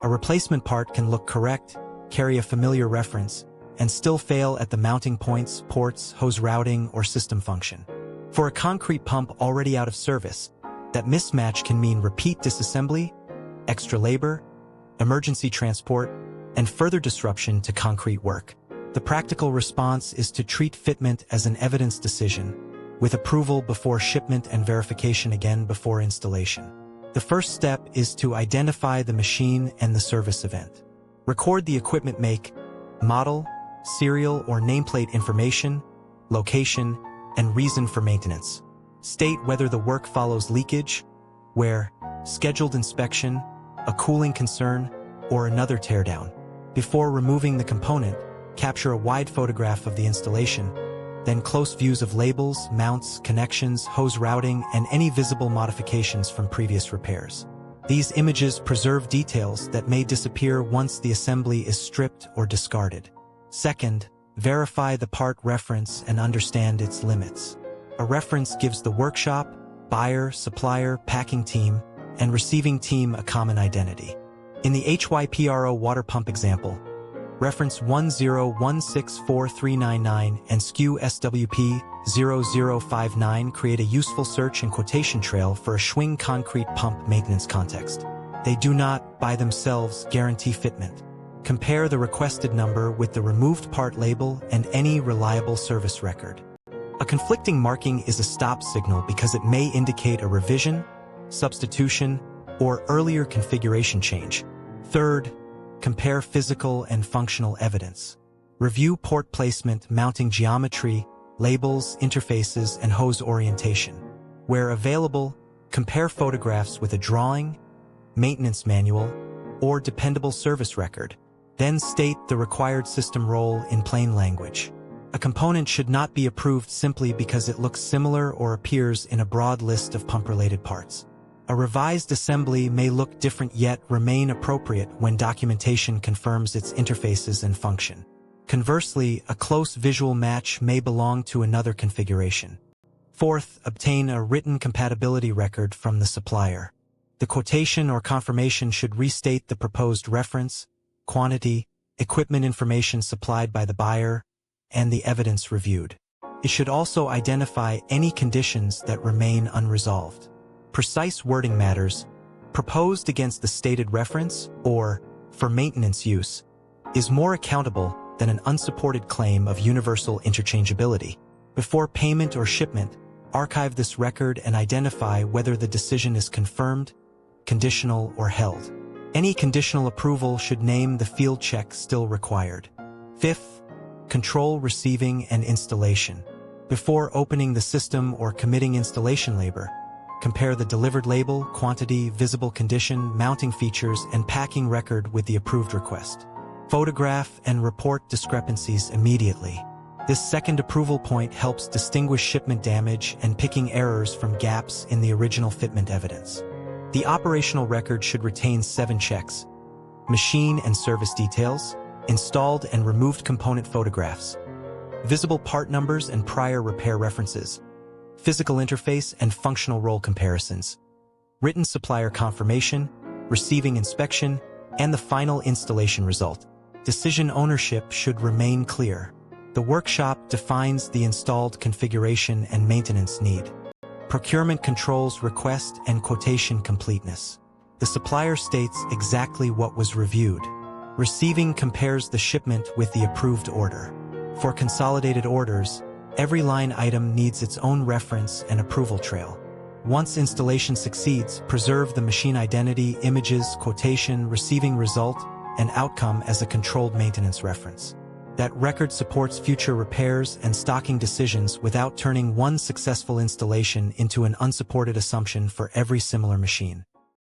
A replacement part can look correct, carry a familiar reference, and still fail at the mounting points, ports, hose routing, or system function. For a concrete pump already out of service, that mismatch can mean repeat disassembly, extra labor, emergency transport, and further disruption to concrete work. The practical response is to treat fitment as an evidence decision, with approval before shipment and verification again before installation. The first step is to identify the machine and the service event. Record the equipment make, model, serial or nameplate information, location, and reason for maintenance. State whether the work follows leakage, wear, scheduled inspection, a cooling concern, or another teardown. Before removing the component, capture a wide photograph of the installation, then close views of labels, mounts, connections, hose routing, and any visible modifications from previous repairs. These images preserve details that may disappear once the assembly is stripped or discarded. Second, verify the part reference and understand its limits. A reference gives the workshop, buyer, supplier, packing team, and receiving team a common identity. In the HYPRO water pump example, reference 10164399 and SKU SWP 0059 create a useful search and quotation trail for a Schwing concrete pump maintenance context. They do not, by themselves, guarantee fitment. Compare the requested number with the removed part label and any reliable service record. A conflicting marking is a stop signal because it may indicate a revision, substitution, or earlier configuration change. Third, compare physical and functional evidence. Review port placement, mounting geometry, labels, interfaces, and hose orientation. Where available, compare photographs with a drawing, maintenance manual, or dependable service record. Then state the required system role in plain language. A component should not be approved simply because it looks similar or appears in a broad list of pump-related parts. A revised assembly may look different yet remain appropriate when documentation confirms its interfaces and function. Conversely, a close visual match may belong to another configuration. Fourth, obtain a written compatibility record from the supplier. The quotation or confirmation should restate the proposed reference, quantity, equipment information supplied by the buyer, and the evidence reviewed. It should also identify any conditions that remain unresolved. Precise wording matters. Proposed against the stated reference, or, for maintenance use, is more accountable than an unsupported claim of universal interchangeability. Before payment or shipment, archive this record and identify whether the decision is confirmed, conditional, or held. Any conditional approval should name the field check still required. Fifth, control receiving and installation. Before opening the system or committing installation labor, compare the delivered label, quantity, visible condition, mounting features, and packing record with the approved request. Photograph and report discrepancies immediately. This second approval point helps distinguish shipment damage and picking errors from gaps in the original fitment evidence. The operational record should retain 7 checks: machine and service details, installed and removed component photographs, visible part numbers and prior repair references, physical interface and functional role comparisons, written supplier confirmation, receiving inspection, and the final installation result. Decision ownership should remain clear. The workshop defines the installed configuration and maintenance need. Procurement controls request and quotation completeness. The supplier states exactly what was reviewed. Receiving compares the shipment with the approved order. For consolidated orders, every line item needs its own reference and approval trail. Once installation succeeds, preserve the machine identity, images, quotation, receiving result, and outcome as a controlled maintenance reference. That record supports future repairs and stocking decisions without turning one successful installation into an unsupported assumption for every similar machine.